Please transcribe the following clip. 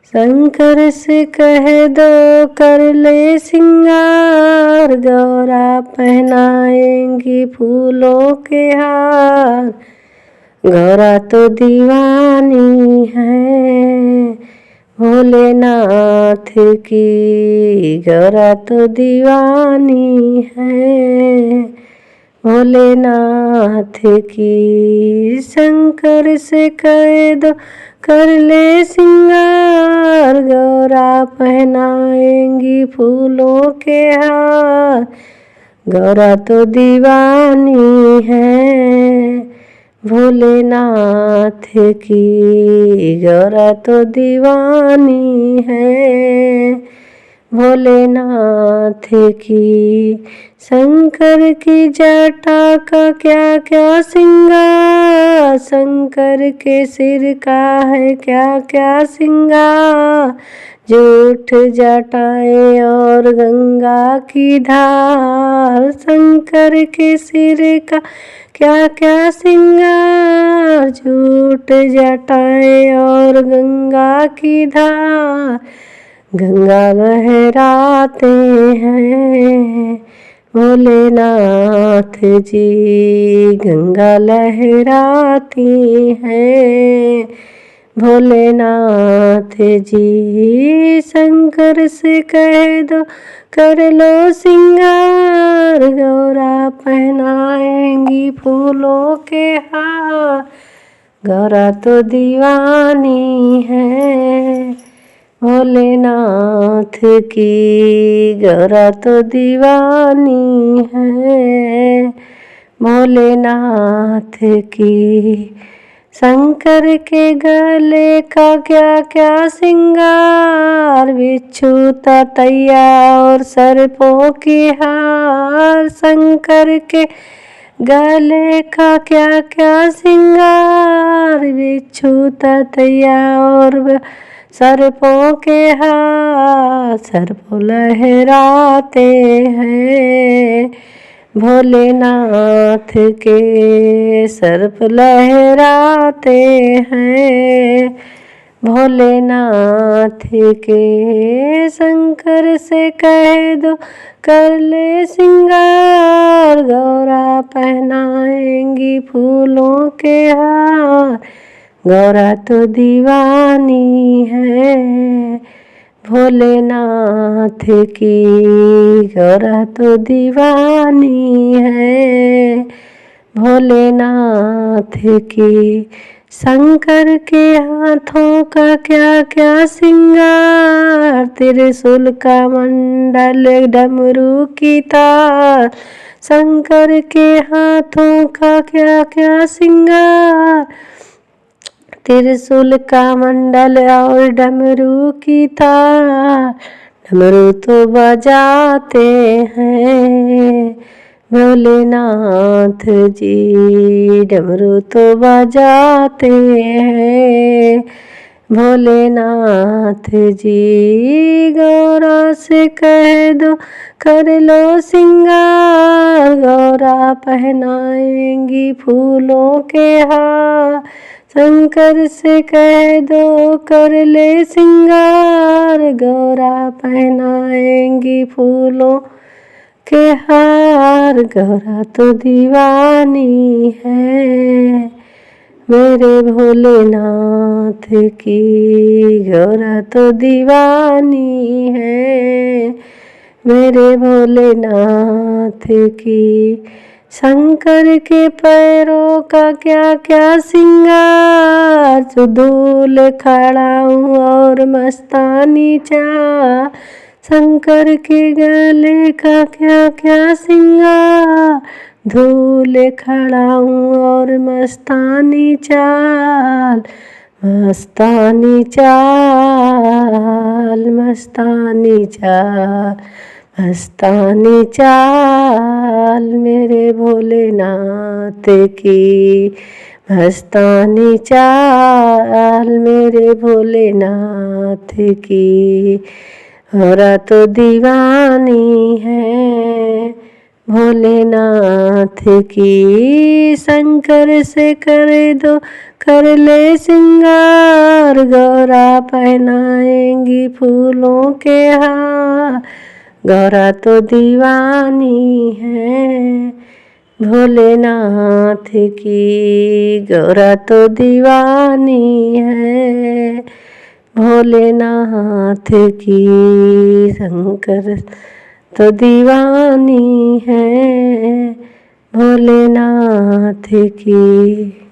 शंकर से कह दो कर ले सिंगार, गौरा पहनाएंगी फूलों के हार। गौरा तो दीवानी है भोलेनाथ की, गौरा तो दीवानी है भोलेनाथ की। शंकर से कह दो कर ले सिंगार, गौरा पहनाएंगी फूलों के हार। गौरा तो दीवानी है भोलेनाथ की, गौरा तो दीवानी है भोलेनाथ की। शंकर की जटा का क्या क्या सिंगार, शंकर के सिर का है क्या क्या सिंगार। जूठ जटाएं और गंगा की धार, शंकर के सिर का क्या क्या सिंगार। जूठ जटाएं और गंगा की धार। गंगा लहराते हैं भोलेनाथ जी, गंगा लहराती हैं भोलेनाथ जी। शंकर से कह दो कर लो सिंगार, गौरा पहनाएंगी फूलों के हार। गौरा तो दीवानी है भोलेनाथ की, गौरा तो दीवानी है भोलेनाथ की। शंकर के गले का क्या क्या सिंगार, बिच्छू ततैया और सर्पों की हार। शंकर के गले का क्या क्या सिंगार, बिच्छू ततैया और सर्पों के हार। सर्प लहराते हैं भोलेनाथ के, सर्प लहराते हैं भोलेनाथ के। शंकर से कह दो कर ले सिंगार, गौरा पहनाएंगी फूलों के हार। गौरा तो दीवानी है भोलेनाथ की, गौरा तो दीवानी है भोलेनाथ की। शंकर के हाथों का क्या क्या सिंगार, त्रिशूल का मंडल डमरू की तार। शंकर के हाथों का क्या क्या सिंगार, त्रिशूल का मंडल और डमरू की तार। डमरू तो बजाते हैं भोलेनाथ जी, डमरू तो बजाते हैं भोलेनाथ जी। गौरा से कह दो कर लो सिंगार, गौरा पहनाएंगी फूलों के हार। शंकर से कह दो कर ले सिंगार, गौरा पहनाएंगी फूलों के हार। गौरा तो दीवानी है मेरे भोलेनाथ की, गौरा तो दीवानी है मेरे भोलेनाथ की। शंकर के पैरों का क्या क्या सिंगार, चुदूल खड़ा हूँ और मस्तानी चाल। शंकर के गले का क्या क्या सिंगार, धूल खड़ा हूँ और मस्तानी चाल। मस्तानी चाल, मस्तानी चाल, मस्तानी चाल मेरे भोलेनाथ की। मस्तानी चाल मेरे भोलेनाथ की। गौरा तो दीवानी है भोलेनाथ की। शंकर से कर दो कर ले सिंगार, गौरा पहनाएंगी फूलों के हार। गौरा तो दीवानी है भोलेनाथ की, गौरा तो दीवानी है भोलेनाथ की। शंकर तो दीवानी है भोलेनाथ की।